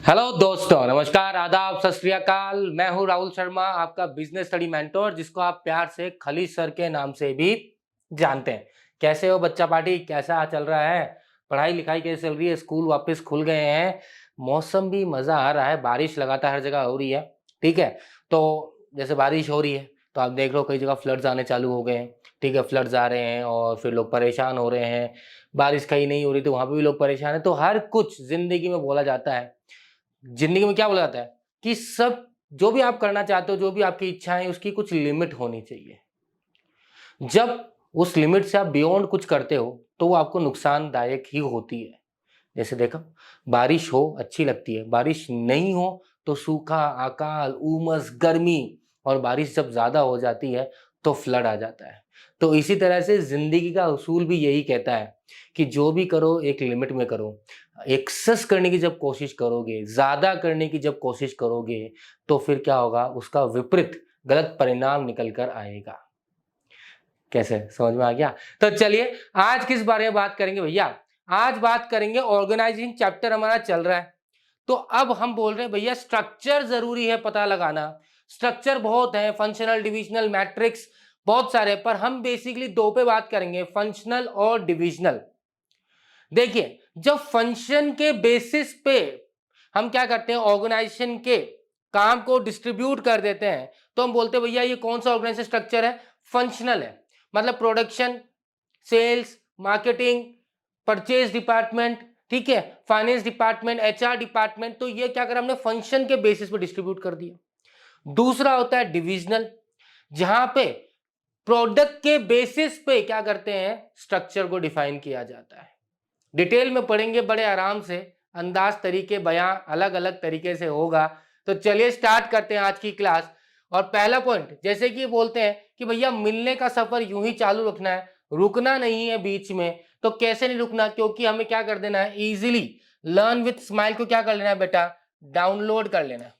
Hello दोस्तों, नमस्कार, आदाब, सत श्री अकाल। मैं हूं राहुल शर्मा, आपका बिजनेस स्टडी मेंटोर, जिसको आप प्यार से खली सर के नाम से भी जानते हैं। कैसे हो बच्चा पार्टी? कैसा चल रहा है? पढ़ाई लिखाई कैसे चल रही है? स्कूल वापस खुल गए हैं, मौसम भी मजा आ रहा है, बारिश लगातार हर जगह हो रही है। ठीक है, तो जैसे बारिश हो रही है तो आप देख लो कई जगह फ्लड्स आने चालू हो गए हैं। ठीक है, फ्लड्स आ रहे हैं और फिर लोग परेशान हो रहे हैं। बारिश कहीं नहीं हो रही तो वहां पे भी लोग परेशान है। तो हर कुछ जिंदगी में बोला जाता है, जिंदगी में क्या बोला जाता है कि सब जो भी आप करना चाहते हो, जो भी आपकी इच्छा है, उसकी कुछ लिमिट होनी चाहिए। जब उस लिमिट से आप बियॉन्ड कुछ करते हो तो वो आपको नुकसानदायक ही होती है। जैसे देखो, बारिश हो अच्छी लगती है, बारिश नहीं हो तो सूखा, अकाल, उमस, गर्मी, और बारिश जब ज्यादा हो जाती है तो फ्लड आ जाता है। तो इसी तरह से जिंदगी का उसूल भी यही कहता है कि जो भी करो एक लिमिट में करो। एक्सेस करने की जब कोशिश करोगे, ज्यादा करने की जब कोशिश करोगे, तो फिर क्या होगा, उसका विपरीत गलत परिणाम निकल कर आएगा। कैसे, समझ में आ गया? तो चलिए, आज किस बारे में बात करेंगे भैया? आज बात करेंगे, ऑर्गेनाइजिंग चैप्टर हमारा चल रहा है, तो अब हम बोल रहे हैं भैया स्ट्रक्चर जरूरी है पता लगाना। स्ट्रक्चर बहुत है, फंक्शनल, डिविजनल, मैट्रिक्स, बहुत सारे, पर हम बेसिकली दो पे बात करेंगे, फंक्शनल और डिविजनल। देखिए, जब फंक्शन के बेसिस पे हम क्या करते हैं, ऑर्गेनाइजेशन के काम को डिस्ट्रीब्यूट कर देते हैं, तो हम बोलते हैं भैया ये कौन सा ऑर्गेनाइजेशन स्ट्रक्चर है? फंक्शनल है। मतलब production, sales, marketing, purchase department, ठीक है, फाइनेंस डिपार्टमेंट, एचआर डिपार्टमेंट, तो ये क्या करा हमने, फंक्शन के बेसिस पे डिस्ट्रीब्यूट कर दिया। दूसरा होता है डिविजनल, जहां पे प्रोडक्ट के बेसिस पे क्या करते हैं, स्ट्रक्चर को डिफाइन किया जाता है। डिटेल में पढ़ेंगे बड़े आराम से, अंदाज तरीके बयां अलग अलग तरीके से होगा। तो चलिए स्टार्ट करते हैं आज की क्लास। और पहला पॉइंट, जैसे कि बोलते हैं कि भैया मिलने का सफर यूं ही चालू रखना है, रुकना नहीं है बीच में। तो कैसे नहीं रुकना, क्योंकि हमें क्या कर देना है, इजीली लर्न विथ स्माइल को क्या कर लेना है बेटा, डाउनलोड कर लेना है।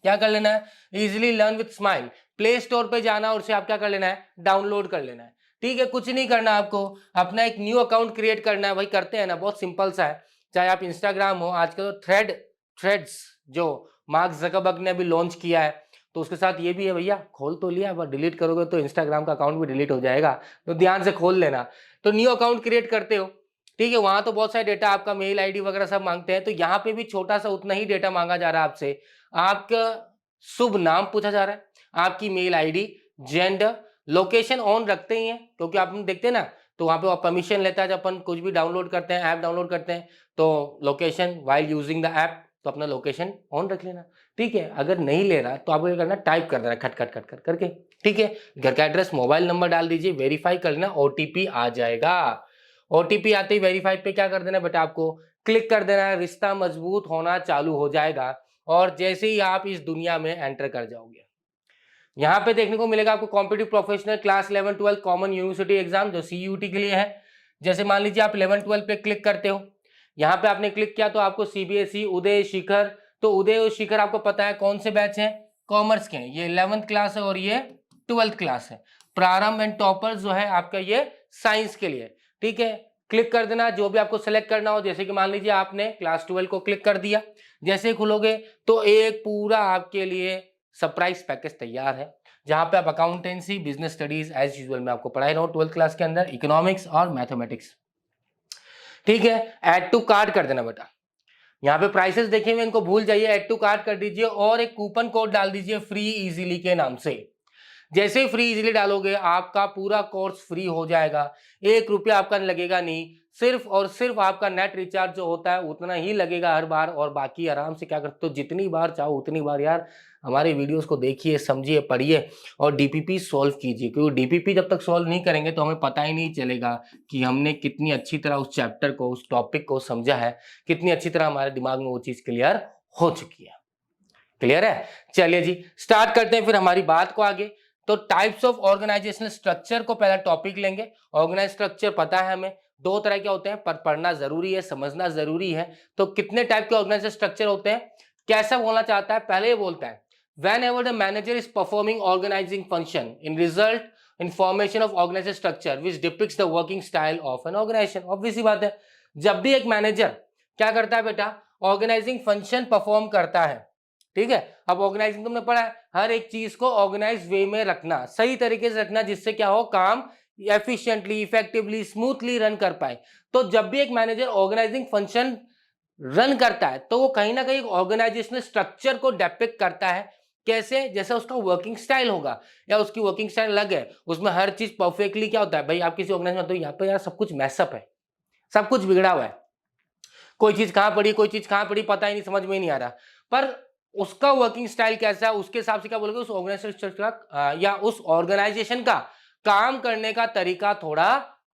क्या कर लेना है, easily learn with smile, play store पे जाना और उसे आप क्या कर लेना है, डाउनलोड कर लेना है। ठीक है, कुछ नहीं करना आपको, अपना एक न्यू अकाउंट क्रिएट करना है। वही करते हैं ना, बहुत सिंपल सा है। चाहे आप इंस्टाग्राम हो, आजकल तो थ्रेड्स जो मार्क जकरबर्ग ने अभी लॉन्च किया है, तो उसके साथ ये भी है भैया, खोल तो लिया, पर डिलीट करोगे तो इंस्टाग्राम का अकाउंट भी डिलीट हो जाएगा, तो ध्यान से खोल लेना। तो न्यू अकाउंट क्रिएट करते हो, ठीक है, वहां तो बहुत सारे डेटा, आपका मेल आईडी वगैरह सब मांगते हैं, तो यहाँ पे भी छोटा सा उतना ही डेटा मांगा जा रहा है आपसे। आपका शुभ नाम पूछा जा रहा है, आपकी mail ID, gender, location on रखते ही हैं, क्योंकि आप देखते हैं ना, तो वहां पे परमिशन लेता है जब अपन कुछ भी डाउनलोड करते हैं, ऐप डाउनलोड करते हैं, तो location while using the app, तो अपना लोकेशन ऑन रख लेना। ठीक है, अगर नहीं ले रहा तो आपको क्या करना, टाइप कर देना खट खट खट खट करके। ठीक है, घर का एड्रेस, मोबाइल नंबर डाल दीजिए, वेरीफाई कर लेना, ओटीपी आ जाएगा। ओटीपी आते ही वेरीफाई पे क्या कर देना बेटा, आपको क्लिक कर देना है, रिश्ता मजबूत होना चालू हो जाएगा। और जैसे ही आप इस दुनिया में एंटर कर जाओगे, यहाँ पे देखने को मिलेगा आपको competitive professional class 11 12 common university exam, जो सीयूटी के लिए है। जैसे मान लीजिए आप 11 12 पे क्लिक करते हो, यहाँ पे आपने क्लिक किया तो आपको सीबीएसई, उदय, शिखर, तो उदय और शिखर आपको पता है कौन से बैच हैं, कॉमर्स के हैं। ये 11th क्लास है और ये 12th क्लास है। प्रारंभ एंड टॉपर्स जो है आपका ये साइंस के लिए। ठीक है, क्लिक कर देना जो भी आपको सेलेक्ट करना हो। जैसे कि मान लीजिए आपने क्लास 12 को क्लिक कर दिया, जैसे ही खुलोगे तो एक पूरा आपके लिए सरप्राइज पैकेज तैयार है, जहां पे आप accountancy, business studies as usual मैं आपको पढ़ाई रहा हूँ 12th क्लास के अंदर, इकोनॉमिक्स और मैथमेटिक्स। ठीक है, ऐड टू कार्ट कर देना बेटा। यहाँ पे प्राइसेस देखे हुए इनको भूल जाइए, ऐड टू कार्ट कर दीजिए और एक कूपन कोड डाल दीजिए फ्री इजीली के नाम से। जैसे ही फ्री इजीली डालोगे आपका पूरा कोर्स फ्री हो जाएगा, 1 रुपया आपका लगेगा नहीं, सिर्फ और सिर्फ आपका नेट रिचार्ज जो होता है उतना ही लगेगा हर बार, और बाकी आराम से क्या करते हो, जितनी बार चाहो उतनी बार यार हमारे वीडियोस को देखिए, समझिए, पढ़िए और डीपीपी सॉल्व कीजिए, क्योंकि डीपीपी जब तक सॉल्व नहीं करेंगे तो हमें पता ही नहीं चलेगा कि हमने कितनी अच्छी तरह उस चैप्टर को, उस टॉपिक को समझा है, कितनी अच्छी तरह हमारे दिमाग में वो चीज क्लियर हो चुकी है। क्लियर है? चलिए जी, स्टार्ट करते हैं फिर हमारी बात को आगे। तो टाइप्स ऑफ ऑर्गेनाइजेशनल स्ट्रक्चर को पहला टॉपिक लेंगे। ऑर्गेनाइज स्ट्रक्चर पता है हमें, दो तरह के होते हैं, पर पढ़ना जरूरी है, समझना जरूरी है। तो कितने टाइप के ऑर्गेनाइज स्ट्रक्चर होते हैं, कैसा बोलना चाहता है, पहले ये बोलता है whenever the manager is performing organizing function in result in formation of organized structure which depicts the working style of an organization। Obvious सी बात है, जब भी एक मैनेजर क्या करता है बेटा, ऑर्गेनाइजिंग फंक्शन परफॉर्म करता है। ठीक है, अब ऑर्गेनाइजिंग तुमने पढ़ा है, हर एक चीज को ऑर्गेनाइज वे में रखना, सही तरीके से रखना, जिससे क्या हो, काम एफिशिएंटली, इफेक्टिवली, स्मूथली रन कर पाए। तो जब भी एक मैनेजर ऑर्गेनाइजिंग फंक्शन रन करता है तो वो कहीं ना कहीं ऑर्गेनाइजेशनल स्ट्रक्चर को डेपिक्ट करता है। कैसे? जैसे उसका वर्किंग स्टाइल होगा या उसकी वर्किंग स्टाइल अलग है, उसमें हर चीज परफेक्टली क्या होता है भाई, आप किसी ऑर्गेनाइजेशन में तो यहाँ पे यार सब कुछ मैसअप है, सब कुछ बिगड़ा हुआ है, कोई चीज कहां पड़ी, कोई चीज कहां पड़ी, पता ही नहीं, समझ में ही नहीं आ रहा। पर उसका वर्किंग स्टाइल कैसा है, उसके हिसाब से क्या बोलोगे, उस ऑर्गेनाइजेशन का या उस ऑर्गेनाइजेशन का काम करने का तरीका थोड़ा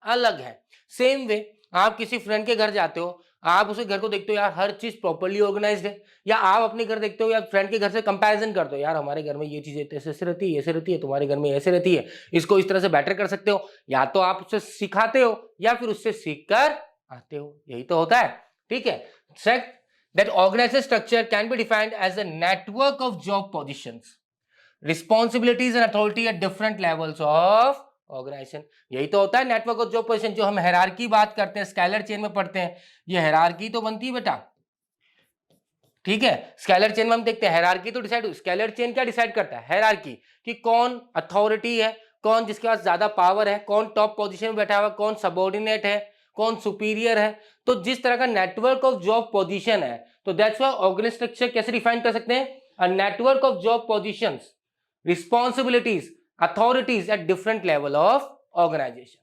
अलग है। सेम वे आप किसी फ्रेंड के घर जाते हो, आप उसके घर को देखते हो, यार हर चीज प्रॉपर्ली ऑर्गेनाइज्ड है, या आप अपने घर देखते हो या फ्रेंड के घर से कंपैरिजन करते हो, यार हमारे घर में ये चीजें ऐसे रहती है, ऐसे रहती है, तुम्हारे घर में ऐसे रहती है, इसको इस तरह से बेटर कर सकते हो। या तो आप उससे सिखाते हो या फिर उससे सीख कर आते हो, यही तो होता है। ठीक है, second, that organization structure can be defined as a network of job positions, responsibilities and authority at different levels of organization। यही तो होता है नेटवर्क ऑफ जॉब पोजीशन, जो हम हायरार्की बात करते हैं, स्केलर चेन में पढ़ते हैं, ये हायरार्की तो बनती है बेटा। ठीक है, स्केलर चेन में हम देखते हैं हायरार्की तो डिसाइड, स्केलर चेन क्या डिसाइड करता है, हायरार्की, कि कौन अथॉरिटी है, कौन जिसके पास ज्यादा पावर है, कौन टॉप पोजीशन में बैठा हुआ, कौन सबऑर्डिनेट है, कौन सुपीरियर है। तो जिस तरह का नेटवर्क ऑफ जॉब पोजीशन है, तो दैट्स व्हाई ऑर्गेनाइजेशन स्ट्रक्चर कैसे डिफाइन कर सकते हैं, a network of job positions, responsibilities, authorities at different level of organization.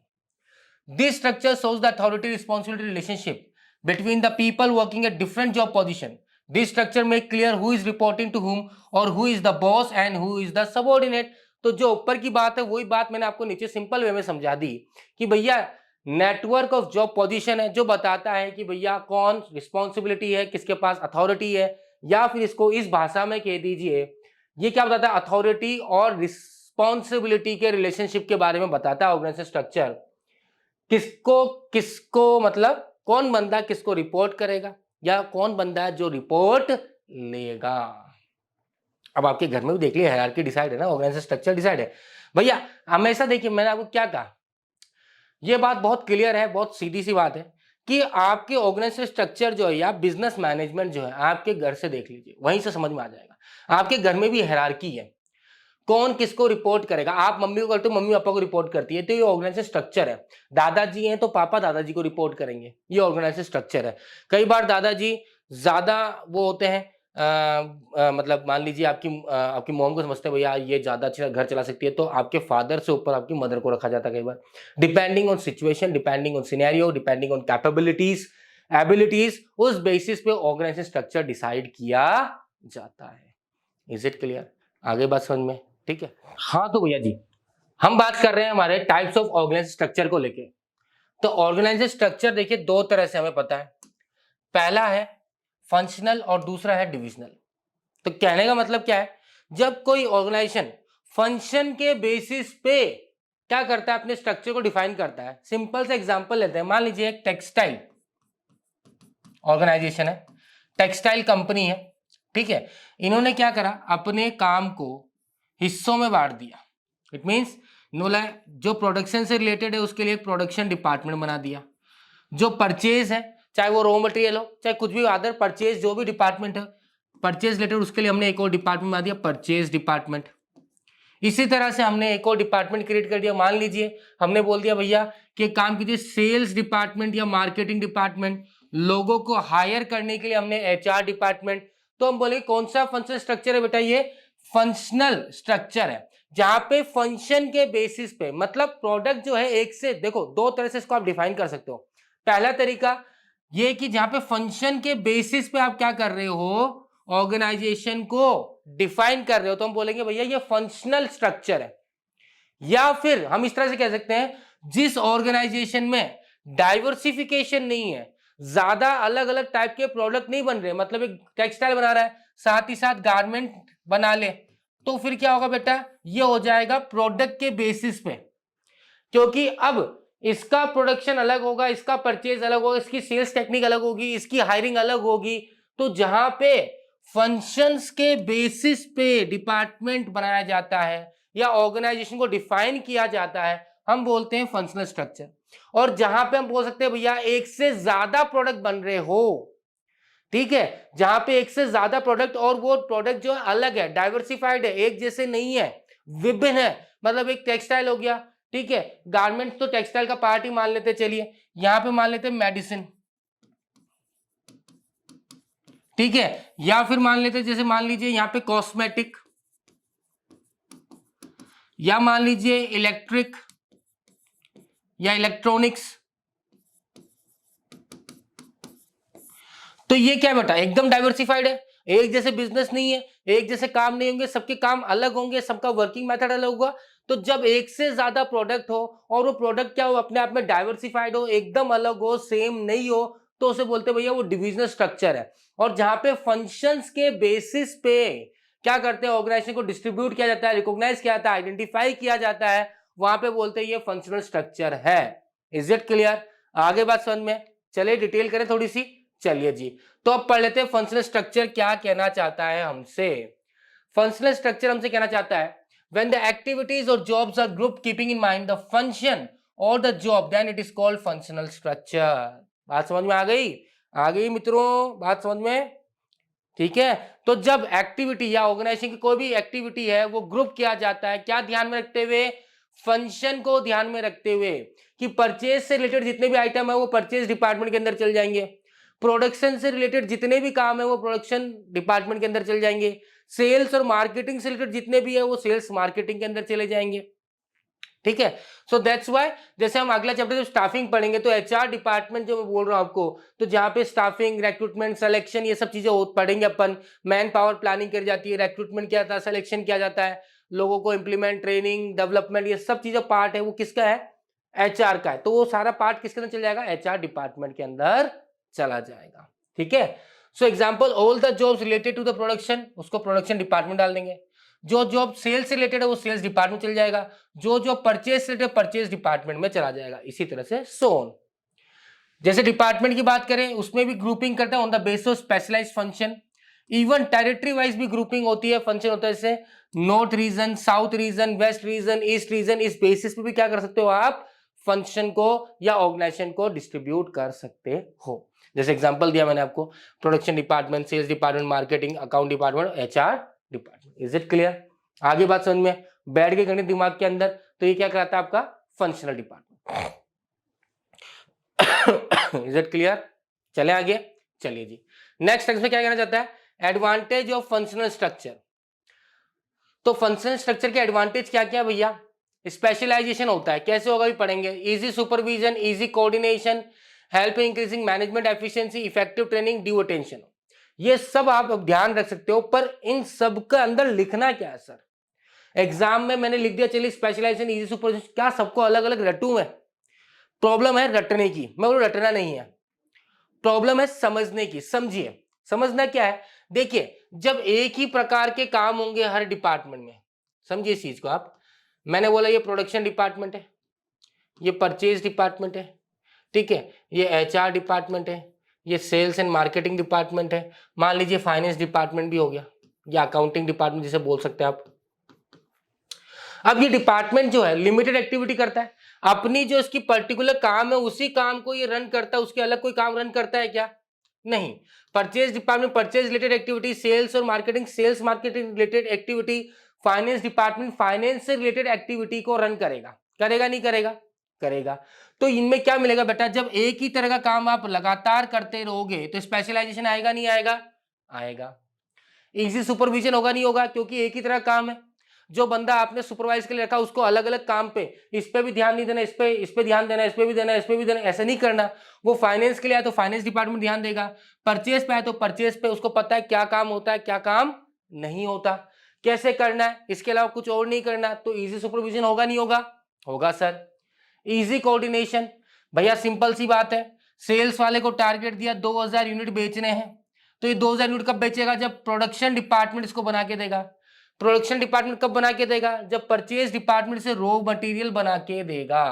This structure shows the authority responsibility relationship between the people working at different job position. This structure make clear who is reporting to whom or who is the boss and who is the subordinate. तो जो ऊपर की बात है वही बात मैंने आपको नीचे सिंपल वे में समझा दी कि भैया नेटवर्क ऑफ जॉब पोजीशन है, जो बताता है कि भैया कौन रिस्पॉन्सिबिलिटी है, किसके पास अथॉरिटी है, या फिर इसको इस भाषा में कह दीजिए, ये क्या बताता है, अथॉरिटी और रिस्पॉन्सिबिलिटी के रिलेशनशिप के बारे में बताता है ऑर्गेनाइजेशन स्ट्रक्चर। किसको किसको मतलब कौन बंदा किसको रिपोर्ट करेगा या कौन बंदा जो रिपोर्ट लेगा। अब आपके घर में भी देख लिया, हायरार्की डिसाइड है ना, ऑर्गेनाइजेशन स्ट्रक्चर डिसाइड है। भैया हमेशा देखिए, मैंने आपको क्या कहा, ये बात बहुत क्लियर है, बहुत सीधी सी बात है कि आपके ऑर्गेनाइजेशन स्ट्रक्चर जो है या बिजनेस मैनेजमेंट जो है, आपके घर से देख लीजिए, वहीं से समझ में आ जाएगा। आपके घर में भी हायरार्की है, कौन किसको रिपोर्ट करेगा, आप मम्मी को करते हो, मम्मी पापा को रिपोर्ट करती है, तो ये ऑर्गेनाइजेशन स्ट्रक्चर है। दादाजी हैं तो पापा दादाजी को रिपोर्ट करेंगे, ये ऑर्गेनाइजेशन स्ट्रक्चर है। कई बार दादाजी ज्यादा वो होते हैं, मतलब मान लीजिए आपकी मॉम को समझते हैं भैया ये ज्यादा अच्छा घर चला सकती है, तो आपके फादर से ऊपर आपकी मदर को रखा जाता है कई बार, depending on situation, depending on scenario, depending on capabilities, abilities, उस बेसिस पे ऑर्गेनाइजेशन स्ट्रक्चर डिसाइड किया जाता है। Is it clear? आगे बात समझ में? ठीक है, हाँ तो भैया जी हम बात कर रहे हैं हमारे टाइप्स ऑफ ऑर्गेनाइजेशन स्ट्रक्चर को लेके। तो ऑर्गेनाइजेशन स्ट्रक्चर देखिए दो तरह से हमें पता है, पहला है फंक्शनल और दूसरा है डिविजनल। तो कहने का मतलब क्या है, जब कोई ऑर्गेनाइजेशन फंक्शन के बेसिस पे क्या करता है, अपने स्ट्रक्चर को डिफाइन करता है। सिंपल सा एग्जांपल लेते हैं, मान लीजिए एक टेक्सटाइल ऑर्गेनाइजेशन है, टेक्सटाइल कंपनी है, ठीक है, इन्होंने क्या करा, अपने काम को हिस्सों में बांट दिया। इट मीन्स जो प्रोडक्शन से रिलेटेड है उसके लिए एक प्रोडक्शन डिपार्टमेंट बना दिया, जो परचेज है चाहे वो रॉ मटेरियल हो चाहे कुछ भी अदर परचेज जो भी डिपार्टमेंट है परचेज रिलेटेड, उसके लिए हमने एक और डिपार्टमेंट बना दिया, परचेज डिपार्टमेंट। इसी तरह से हमने एक और डिपार्टमेंट क्रिएट कर दिया, मान लीजिए हमने बोल दिया भैया कि काम कीजिए सेल्स डिपार्टमेंट या मार्केटिंग डिपार्टमेंट, लोगों को हायर करने के लिए हमने एचआर डिपार्टमेंट। तो हम बोले कौन सा फंक्शनल स्ट्रक्चर है बेटा, ये फंक्शनल स्ट्रक्चर है, जहां पे फंक्शन के बेसिस पे, मतलब प्रोडक्ट जो है एक से, देखो दो तरह से इसको आप डिफाइन कर सकते हो। पहला तरीका ये कि जहां पे फंक्शन के बेसिस पे आप क्या कर रहे हो, ऑर्गेनाइजेशन को डिफाइन कर रहे हो, तो हम बोलेंगे भैया ये फंक्शनल स्ट्रक्चर है। या फिर हम इस तरह से कह सकते हैं, जिस ऑर्गेनाइजेशन में डाइवर्सिफिकेशन नहीं है, ज्यादा अलग अलग टाइप के प्रोडक्ट नहीं बन रहे, मतलब एक टेक्सटाइल बना रहा है साथ ही साथ गारमेंट बना ले, तो फिर क्या होगा बेटा, ये हो जाएगा प्रोडक्ट के बेसिस पे, क्योंकि अब इसका प्रोडक्शन अलग होगा, इसका परचेज अलग होगा, इसकी सेल्स टेक्निक अलग होगी, इसकी हायरिंग अलग होगी। तो जहां पे फंक्शंस के बेसिस पे डिपार्टमेंट बनाया जाता है या ऑर्गेनाइजेशन को डिफाइन किया जाता है, हम बोलते हैं फंक्शनल स्ट्रक्चर। और जहां पे हम बोल सकते हैं भैया एक से ज्यादा प्रोडक्ट बन रहे हो, ठीक है, जहां पे एक से ज्यादा प्रोडक्ट और वो प्रोडक्ट जो है अलग है, डाइवर्सिफाइड है, एक जैसे नहीं है, विभिन्न है। मतलब एक टेक्सटाइल हो गया, ठीक है, गारमेंट्स तो टेक्सटाइल का पार्ट ही मान लेते, चलिए यहां पे मान लेते मेडिसिन, ठीक है, या फिर मान लेते जैसे मान लीजिए यहां पे कॉस्मेटिक, या मान लीजिए इलेक्ट्रिक या इलेक्ट्रॉनिक्स। तो ये क्या है बेटा, एकदम डाइवर्सिफाइड है, एक जैसे बिजनेस नहीं है, एक जैसे काम नहीं होंगे, सबके काम अलग होंगे, सबका वर्किंग मेथड अलग होगा। तो जब एक से ज्यादा प्रोडक्ट हो और वो प्रोडक्ट क्या हो, अपने आप में डाइवर्सिफाइड हो, एकदम अलग हो, सेम नहीं हो, तो उसे बोलते भैया वो डिविजनल स्ट्रक्चर है। और जहां पे फंक्शंस के बेसिस पे क्या करते हैं, ऑर्गेनाइजेशन को डिस्ट्रीब्यूट किया जाता है, रिकॉग्नाइज किया जाता है, आइडेंटिफाई किया जाता है, वहां पे बोलते हैं ये फंक्शनल स्ट्रक्चर है। Is it clear? आगे बात समझ में, चलिए डिटेल करें थोड़ी सी। चलिए जी, तो अब पढ़ लेते हैं फंक्शनल स्ट्रक्चर क्या कहना चाहता है हमसे। फंक्शनल स्ट्रक्चर हमसे कहना चाहता है when the activities or jobs are grouped keeping in mind the function or the job then it is called functional structure। बात समझ में आ गई मित्रों, बात समझ में, ठीक है। तो जब एक्टिविटी या ऑर्गेनाइजेशन की कोई भी एक्टिविटी है वो ग्रुप किया जाता है, क्या ध्यान में रखते हुए, फंक्शन को ध्यान में रखते हुए कि परचेज से रिलेटेड जितने भी आइटम है वो परचेज डिपार्टमेंट के अंदर चल जाएंगे, प्रोडक्शन से रिलेटेड जितने भी काम है वो प्रोडक्शन डिपार्टमेंट के अंदर चल जाएंगे, सेल्स और मार्केटिंग से रिलेटेड जितने भी है वो सेल्स मार्केटिंग के अंदर चले जाएंगे, ठीक है। सो दैट्स व्हाई जैसे हम अगला चैप्टर जब स्टाफिंग पढ़ेंगे तो एचआर डिपार्टमेंट जो मैं बोल रहा हूं आपको, तो जहां पे स्टाफिंग, रिक्रूटमेंट, सिलेक्शन ये सब चीजें पढ़ेंगे अपन, मैन पावर प्लानिंग करी जाती है, रिक्रूटमेंट किया जाता है, सिलेक्शन किया जाता है, लोगों को इंप्लीमेंट, ट्रेनिंग, डेवलपमेंट, ये सब चीजें पार्ट है वो किसका है, एचआर का है। तो वो सारा पार्ट किसके अंदर चल जाएगा, एचआर डिपार्टमेंट के अंदर चला जाएगा, ठीक है। So example all the jobs related to the production, उसको प्रोडक्शन डिपार्टमेंट डाल देंगे, जो जॉब सेल्स से रिलेटेड है वो सेल्स डिपार्टमेंट चल जाएगा, जो जॉब परचेज से रिलेटेड परचेज डिपार्टमेंट में चला जाएगा, इसी तरह से सोन। जैसे डिपार्टमेंट की बात करें उसमें भी ग्रुपिंग करते हैं on the basis of specialised function, even territory wise भी ग्रुपिंग होती है, फंक्शन होता है, जैसे north region, south region, west region, east region, इस बेसिस पे भी क्या कर सकते हो आप, फंक्शन को या ऑर्गेनाइजेशन को डिस्ट्रीब्यूट कर सकते हो। जैसे एग्जांपल दिया मैंने आपको, production department, sales department, marketing, account department, HR department. Is it clear? आगे बात समझ में बैठ के गणित दिमाग के अंदर, तो ये क्या कहता है आपका functional department. Is it clear? चले आगे, चलिए जी नेक्स्ट में क्या कहना चाहता है, एडवांटेज ऑफ फंक्शनल स्ट्रक्चर। तो फंक्शनल स्ट्रक्चर के एडवांटेज क्या क्या भैया, स्पेशलाइजेशन होता है, कैसे होगा भी पढ़ेंगे, easy supervision, easy coordination, help increasing management efficiency, effective training, due attention, ये सब आप ध्यान रख सकते हो। पर इन सब के अंदर लिखना क्या है सर, एग्जाम में मैंने लिख दिया चलिए स्पेशलाइजेशन, इजी सुपरविजन, क्या सबको अलग अलग रटूं मैं? प्रॉब्लम है रटने की, मैं बोलूं रटना नहीं है, प्रॉब्लम है समझने की। समझिए, समझना क्या है, देखिए जब एक ही प्रकार के काम होंगे हर डिपार्टमेंट में, समझिए इस चीज को आप, मैंने बोला ये प्रोडक्शन डिपार्टमेंट है, ये परचेज डिपार्टमेंट है, ठीक है, ये एचआर डिपार्टमेंट है, ये सेल्स एंड मार्केटिंग डिपार्टमेंट है, मान लीजिए फाइनेंस डिपार्टमेंट भी हो गया, या अकाउंटिंग डिपार्टमेंट जिसे बोल सकते हैं आप। अब ये डिपार्टमेंट जो है लिमिटेड एक्टिविटी करता है, अपनी जो इसकी पर्टिकुलर काम है उसी काम को ये रन करता है, उसके अलग कोई काम रन करता है क्या? नहीं। Purchase department purchase related activity, sales और marketing sales marketing related activity, finance department finance से रिलेटेड एक्टिविटी को रन करेगा, करेगा नहीं करेगा? करेगा। तो इनमें क्या मिलेगा बेटा, जब एक ही तरह का काम आप लगातार करते रहोगे तो स्पेशलाइजेशन आएगा नहीं आएगा? आएगा। इजी सुपरविजन होगा नहीं होगा, क्योंकि एक ही तरह का काम है, जो बंदा आपने सुपरवाइज के लिए रखा उसको अलग अलग काम पे, इस पे भी ध्यान नहीं देना, इस पे ध्यान देना, इस पे भी देना, इस पे भी देना, ऐसा नहीं करना। वो फाइनेंस के लिए आया तो फाइनेंस डिपार्टमेंट ध्यान देगा, परचेज पे आया तो परचेज पे, उसको पता है क्या काम होता है क्या काम नहीं होता, कैसे करना है, इसके अलावा कुछ और नहीं करना। तो इजी सुपरविजन होगा नहीं होगा? होगा सर। इजी कोऑर्डिनेशन, भैया सिंपल सी बात है, सेल्स वाले को टारगेट दिया 2000 यूनिट बेचने हैं, तो ये 2000 यूनिट कब बेचेगा, जब प्रोडक्शन डिपार्टमेंट इसको बना के देगा। प्रोडक्शन डिपार्टमेंट कब बना के देगा, जब परचेज डिपार्टमेंट से रॉ मटेरियल बना के देगा।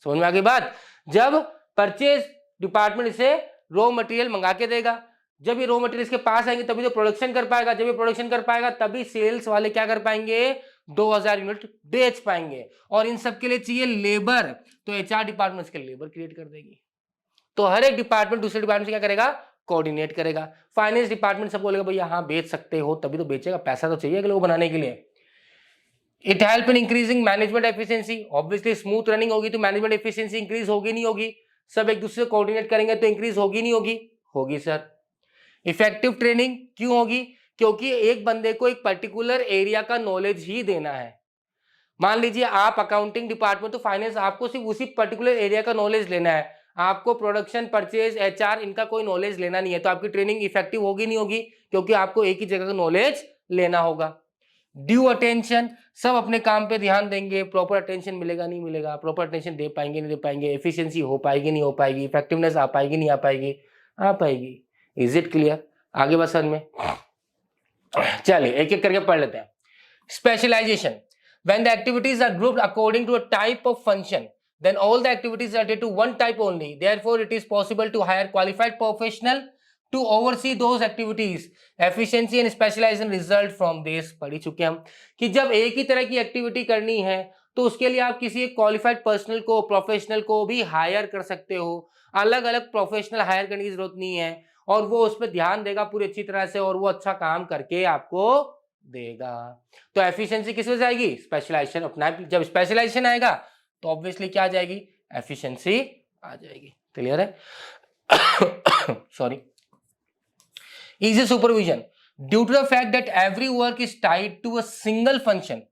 समझ में आ गई बात? जब परचेज डिपार्टमेंट से रॉ मटेरियल मंगा के देगा, जब ये रॉ मटेरियल इसके पास आएंगे तभी तो प्रोडक्शन कर पाएगा, जब ये प्रोडक्शन कर पाएगा तभी सेल्स वाले क्या कर पाएंगे, 2000 यूनिट बेच पाएंगे। और इन सब के लिए चाहिए लेबर, तो एचआर डिपार्टमेंट इसके लेबर क्रिएट कर देगी। तो हर एक डिपार्टमेंट दूसरे डिपार्टमेंट से क्या करेगा, कोऑर्डिनेट करेगा। फाइनेंस डिपार्टमेंट सब बोलेगा भैया हाँ बेच सकते हो, तभी तो बेचेगा, पैसा तो चाहिए अगले को बनाने के लिए। It help in increasing management efficiency, obviously smooth running होगी तो मैनेजमेंट एफिशिएंसी इंक्रीज होगी नहीं होगी, सब एक दूसरे से कोऑर्डिनेट करेंगे तो इंक्रीज होगी नहीं होगी, होगी सर। इफेक्टिव ट्रेनिंग क्यों होगी? क्योंकि एक बंदे को एक पर्टिकुलर एरिया का नॉलेज ही देना है। मान लीजिए आप अकाउंटिंग डिपार्टमेंट, तो फाइनेंस आपको सिर्फ उसी पर्टिकुलर एरिया का नॉलेज लेना है, आपको प्रोडक्शन, परचेज, एचआर इनका कोई नॉलेज लेना नहीं है, तो आपकी ट्रेनिंग इफेक्टिव होगी नहीं होगी, क्योंकि आपको एक ही जगह का नॉलेज लेना होगा। ड्यू अटेंशन, सब अपने काम पे ध्यान देंगे, प्रॉपर अटेंशन मिलेगा नहीं मिलेगा, प्रॉपर अटेंशन दे पाएंगे नहीं दे पाएंगे, एफिशिएंसी हो पाएगी नहीं हो पाएगी, इफेक्टिवनेस आ पाएगी नहीं आ पाएगी, आ पाएगी। Is it clear? आगे बस में चलिए एक एक करके पढ़ लेते हैं। Specialisation, when the activities are grouped according to a type of function, then all the activities are related to one type only, therefore it is possible to hire qualified professional to oversee those activities. Efficiency and specialization result from this, पढ़ी चुके हम कि जब एक ही तरह की activity करनी है तो उसके लिए आप किसी एक क्वालिफाइड पर्सनल को, प्रोफेशनल को भी हायर कर सकते हो। अलग अलग प्रोफेशनल हायर करने की जरूरत नहीं है, और वो उस पर ध्यान देगा पूरी अच्छी तरह से, और वो अच्छा काम करके आपको देगा। तो एफिशिएंसी किस वजह से आएगी? स्पेशलाइजेशन अपना। जब स्पेशलाइजेशन आएगा तो ऑब्वियसली क्या आ जाएगी? एफिशिएंसी आ जाएगी। क्लियर है? Sorry. Easy supervision, due to the fact that every work is tied to a single function,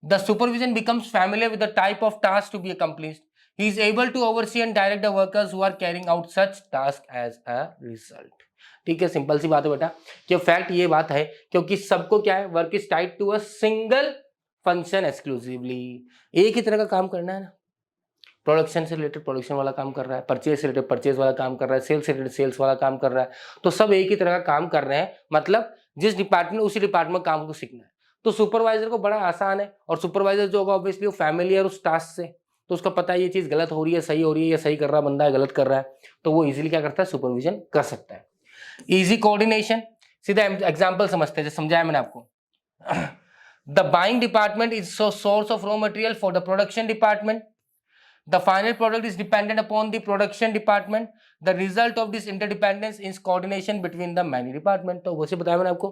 the supervision becomes familiar with the type of task to be accomplished, he is able to oversee and direct the workers who are carrying out such task as a result। ठीक है, simple सी बात है बेटा, कि fact ये बात है क्योंकि सबको क्या है, work is tied to a single function exclusively, एक ही तरह का काम करना है ना। प्रोडक्शन से रिलेटेड प्रोडक्शन वाला काम कर रहा है, परचेज से रिलेटेड परचेज वाला काम कर रहा है, सेल्स से रिलेटेड सेल्स वाला काम कर रहा है, तो सब एक ही तरह का काम कर रहे हैं, मतलब जिस डिपार्टमेंट उसी डिपार्टमेंट काम को सीखना है। तो सुपरवाइजर को बड़ा आसान है, और सुपरवाइजर जो होगा ऑब्वियसली वो फैमिलियर उस टास्क से, तो उसका पता है ये चीज गलत हो रही है, सही हो रही है, ये सही कर रहा बंदा है, गलत कर रहा है, तो वो इजीली क्या करता है? सुपरविजन कर सकता है। इजी कोऑर्डिनेशन, सीधा एग्जांपल समझते हैं, जो समझाया मैंने आपको। The buying department is source of raw material for the production department, the final product is dependent upon the production department, the result of this interdependence is coordination between the many department। तो वैसे बताया मैंने आपको,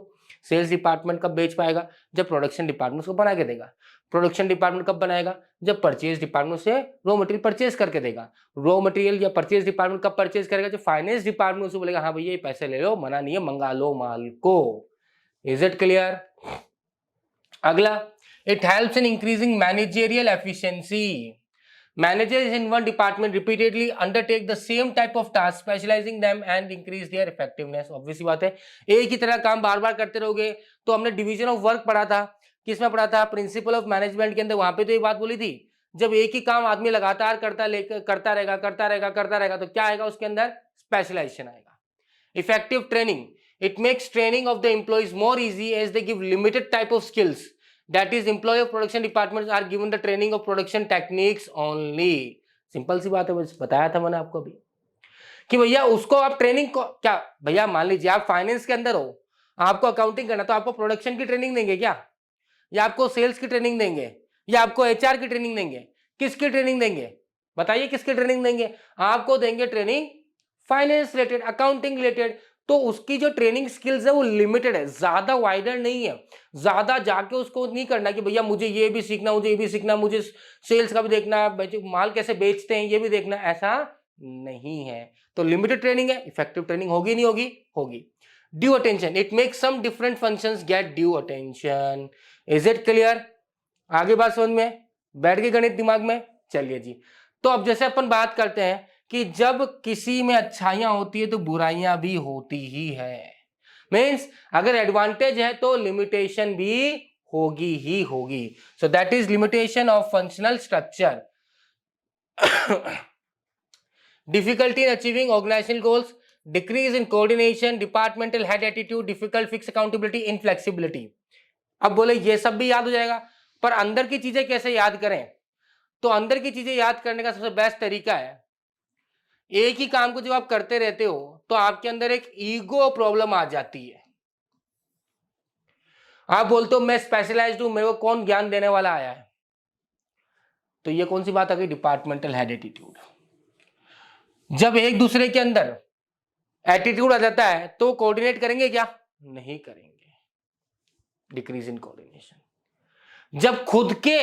sales department कब बेच पाएगा? जब production department उसको बना के देगा। प्रोडक्शन डिपार्टमेंट कब बनाएगा? जब परचेज डिपार्टमेंट से रॉ मटेरियल परचेज करके देगा। रॉ मटेरियल या परचेज डिपार्टमेंट कब परचेज करेगा? जब फाइनेंस डिपार्टमेंट उसको बोलेगा हाँ भैया ये पैसे ले लो, मना नहीं है, मंगा लो माल को। Is it clear? अगला, it helps in increasing managerial efficiency. Managers in one department repeatedly undertake the same type of task, specializing them and increase their effectiveness। Obvious बात है, एक ही तरह काम बार बार करते रहोगे। तो हमने डिवीजन ऑफ वर्क पढ़ा था, किसमें पढ़ा था? प्रिंसिपल ऑफ मैनेजमेंट के अंदर, वहां पे तो ये बात बोली थी, जब एक ही काम आदमी लगातार करता रहेगा तो क्या आएगा उसके अंदर? स्पेशलाइजेशन आएगा। Effective training, it makes training of the employees more easy as they give limited type of skills, that is employee of production departments are given the training of production techniques only। Simple सी बात है, बस बताया था मैंने आपको अभी कि भैया उसको आप ट्रेनिंग को क्या, भैया मान लीजिए आप फाइनेंस के अंदर हो, आपको अकाउंटिंग करना, तो आपको प्रोडक्शन की ट्रेनिंग देंगे क्या, या आपको सेल्स की ट्रेनिंग देंगे, या आपको एचआर की ट्रेनिंग देंगे? किसकी ट्रेनिंग देंगे? बताइए किसकी ट्रेनिंग देंगे? आपको देंगे training finance related, accounting related. तो उसकी जो ट्रेनिंग स्किल्स है वो लिमिटेड है, ज्यादा वाइडर नहीं है। ज्यादा जाके उसको नहीं करना कि भैया मुझे ये भी सीखना, मुझे ये भी सीखना, मुझे सेल्स का भी देखना, माल कैसे बेचते हैं ये भी देखना, ऐसा नहीं है। तो लिमिटेड ट्रेनिंग है, इफेक्टिव ट्रेनिंग होगी नहीं होगी? होगी। Due attention, it makes some different functions get due attention. Is it clear? आगे बात समझ में बैठ गई गणित दिमाग में? चलिए जी, तो अब जैसे अपन बात करते हैं कि जब किसी में अच्छाइयां होती है तो बुराइयां भी होती ही है। मीन्स अगर एडवांटेज है तो लिमिटेशन भी होगी ही होगी। So that is limitation of functional structure. Difficulty in achieving organisational goals, decrease in coordination, departmental head attitude, difficult fix accountability, inflexibility. अब बोले ये सब भी याद हो जाएगा, पर अंदर की चीजें कैसे याद करें? तो अंदर की चीजें याद करने का सबसे बेस्ट तरीका है, एक ही काम को जब आप करते रहते हो तो आपके अंदर एक ईगो प्रॉब्लम आ जाती है। आप बोलते हो मैं स्पेशलाइज्ड हूं, मेरे को कौन ज्ञान देने वाला आया है? तो ये कौन सी बात आ गई? Departmental head attitude. जब एक दूसरे के अंदर एटीट्यूड आ जाता है तो कोऑर्डिनेट करेंगे क्या? नहीं करेंगे, डिक्रीज इन कोऑर्डिनेशन। जब खुद के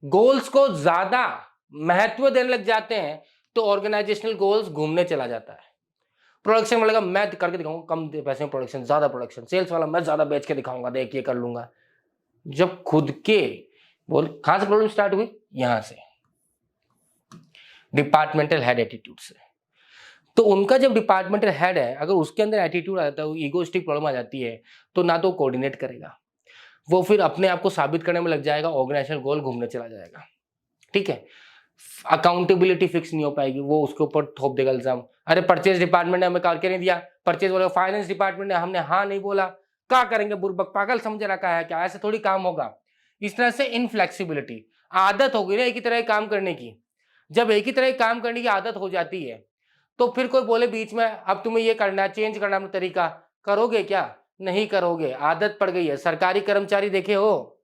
गोल्स को ज्यादा महत्व देने लग जाते हैं तो ऑर्गेनाइजेशनल गोल्स घूमने चला जाता है। प्रोडक्शन वाले का मैं करके दिखाऊंगा कम पैसे में प्रोडक्शन, ज्यादा प्रोडक्शन। सेल्स वाला मैं ज्यादा बेच के दिखाऊंगा, देख ये कर लूंगा। जब खुद के बोल, कहां से प्रॉब्लम स्टार्ट हुई? यहां से, डिपार्टमेंटल हेड एटीट्यूड से। तो उनका जब डिपार्टमेंटल हेड है, अगर उसके अंदर एटीट्यूड आ जाता है, ईगोइस्टिक प्रॉब्लम आ जाती है, तो ना तो कोऑर्डिनेट करेगा, वो फिर अपने आप को साबित करने में लग जाएगा, ऑर्गेनाइजेशनल गोल घूमने चला जाएगा। ठीक है, अकाउंटेबिलिटी फिक्स नहीं हो पाएगी, वो उसके ऊपर थोप देगा इल्जाम। अरे परचेज डिपार्टमेंट ने हमें करके नहीं दिया, परचेज वाले फाइनेंस डिपार्टमेंट ने हमने हाँ नहीं बोला, क्या करेंगे, बुर्बक पागल समझ रखा है क्या? ऐसे थोड़ी काम होगा। इस तरह से इनफ्लेक्सिबिलिटी, आदत होगी ना एक ही तरह काम करने की। जब एक ही तरह काम करने की आदत हो जाती है तो फिर कोई बोले बीच में अब तुम्हें ये करना है, चेंज करना अपना तरीका, करोगे क्या? नहीं करोगे, आदत पड़ गई है। सरकारी कर्मचारी देखे हो,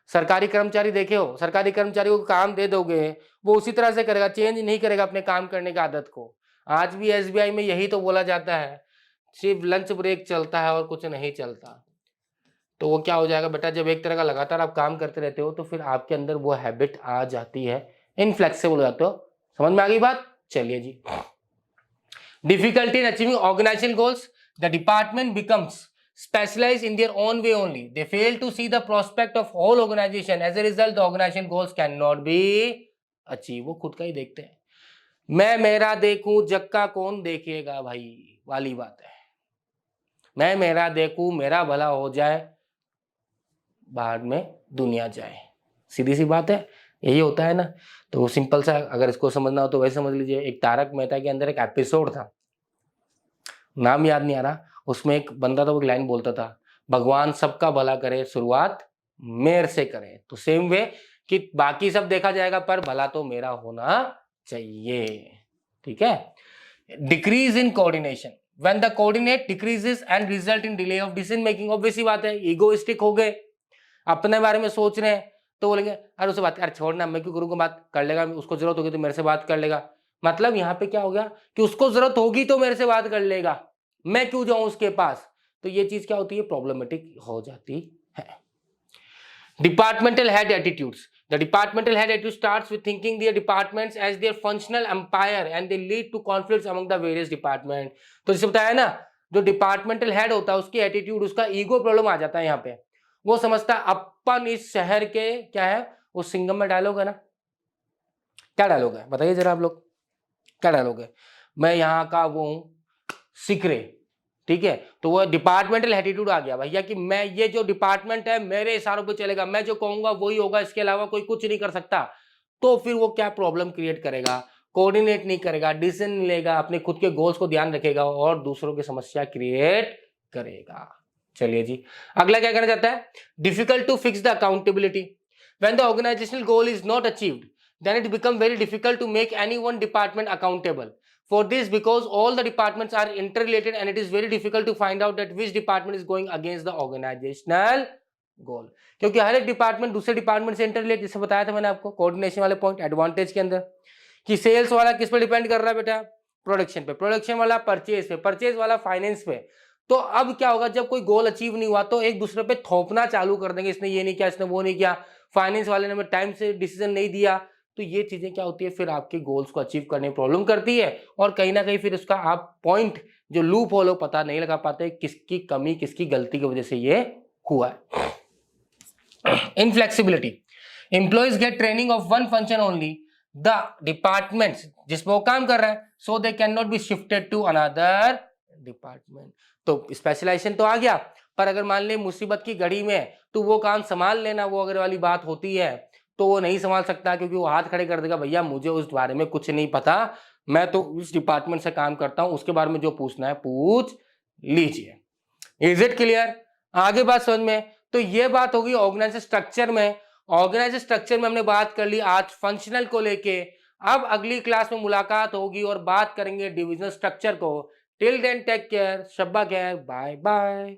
सरकारी कर्मचारी देखे हो, सरकारी कर्मचारी को काम दे दोगे वो उसी तरह से करेगा, चेंज नहीं करेगा अपने काम करने की आदत को। आज भी एसबीआई में यही तो बोला जाता है, सिर्फ लंच ब्रेक चलता है और कुछ नहीं चलता। तो वो क्या हो जाएगा बेटा, जब एक तरह का लगातार आप काम करते रहते हो तो फिर आपके अंदर वो हैबिट आ जाती है, इनफ्लेक्सिबल हो जाते हो। समझ में आ गई बात? चलिए जी। Difficulty in achieving organisational goals, the department becomes specialized in their own way only. They fail to see the prospect of whole organization. As a result, the organization goals cannot be achieved. वो खुद का ही देखते हैं, मैं मेरा देखूं जग का कौन देखेगा भाई वाली बात है। मैं मेरा देखूं, मेरा भला हो जाए, बाद में दुनिया जाए, सीधी सी बात है, यही होता है ना। तो सिंपल सा, अगर इसको समझना हो तो वैसे समझ लीजिए। एक तारक मेहता के अंदर एक एपिसोड था, नाम याद नहीं आ रहा, उसमें एक बंदा था, वो एक लाइन बोलता था, भगवान सबका भला करे, शुरुआत मेरे से करे। तो सेम वे कि बाकी सब देखा जाएगा पर भला तो मेरा होना चाहिए। ठीक है। Decrease in coordination, when the coordinate decreases and result in delay of decision making. Obvious सी बात है, ईगोइस्टिक हो गए, अपने बारे में सोच रहे हैं, तो बोलेंगे अरे उससे बात, अरे छोड़ना, मैं क्यों करूंगा, बात कर लेगा, उसको जरूरत होगी तो मेरे से बात कर लेगा। मतलब यहाँ पे क्या हो गया कि उसको जरूरत होगी तो मेरे से बात कर लेगा, मैं क्यों जाऊं उसके पास। तो ये चीज क्या होती है, प्रॉब्लमेटिक हो जाती है। Departmental head attitudes, the departmental head attitude starts with thinking their departments as their functional empire and they lead to conflicts among the various department. तो जैसे बताया ना, जो डिपार्टमेंटल हेड होता है उसकी एटीट्यूड, उसका ईगो प्रॉब्लम आ जाता है यहाँ पे। वो समझता है अपन इस शहर के, क्या है वो सिंघम में डायलॉग है ना, क्या डायलॉग है बताइए जरा आप लोग, क्या डायलॉग है, मैं यहाँ का वो हूं सिकरे। ठीक है, तो वो डिपार्टमेंटल एटीट्यूड आ गया भैया कि मैं, ये जो डिपार्टमेंट है मेरे इशारों पे चलेगा, मैं जो कहूंगा वही होगा, इसके अलावा कोई कुछ नहीं कर सकता। तो फिर वो क्या प्रॉब्लम क्रिएट करेगा, कोऑर्डिनेट नहीं करेगा, डिसीजन नहीं लेगा, अपने खुद के गोल्स को ध्यान रखेगा और दूसरों की समस्या क्रिएट करेगा। चलिए जी, अगला क्या करना चाहता है, difficult to fix the accountability, when the organisational goal is not achieved then it become very difficult to make any one department accountable for this, because all the departments are interrelated and it is very difficult to find out that which department is going against the organizational goal, क्योंकि हर एक department दूसरे department से इंटररिलेट, जैसे बताया था मैंने आपको coordination वाले पॉइंट एडवांटेज के अंदर, कि सेल्स वाला किस पे डिपेंड कर रहा है बेटा, प्रोडक्शन पे, प्रोडक्शन वाला परचेज पे, परचेज वाला फाइनेंस पे। तो अब क्या होगा, जब कोई गोल अचीव नहीं हुआ तो एक दूसरे पे थोपना चालू कर देंगे, इसने ये नहीं किया, इसने वो नहीं किया, फाइनेंस वाले ने टाइम से डिसीजन नहीं दिया। तो ये चीजें क्या होती है, फिर आपके गोल्स को अचीव करने में प्रॉब्लम करती है, और कहीं ना कहीं फिर उसका आप पॉइंट जो लूप होल पता नहीं लगा पाते, किसकी कमी किसकी गलती की वजह से ये हुआ है। Inflexibility, employees get training of one function only the departments जिसमें वो काम कर रहा है, so they can not be shifted to another department. तो स्पेशलाइजेशन तो आ गया, पर अगर मान ले मुसीबत की घड़ी में तो वो काम संभाल लेना, वो अगर वाली बात होती है तो वो नहीं संभाल सकता, क्योंकि वो हाथ खड़े कर देगा, भैया मुझे उस बारे में कुछ नहीं पता, मैं तो उस डिपार्टमेंट से काम करता हूं, उसके बारे में जो पूछना है पूछ लीजिए। Is it clear? आगे बात समझ में? तो ये बात होगी ऑर्गेनाइजेशन स्ट्रक्चर में। ऑर्गेनाइजेशन स्ट्रक्चर में हमने बात कर ली आज फंक्शनल को लेके। अब अगली क्लास में मुलाकात होगी और बात करेंगे डिविजनल स्ट्रक्चर को। टिल देन टेक केयर, शब्बा खैर, बाय बाय।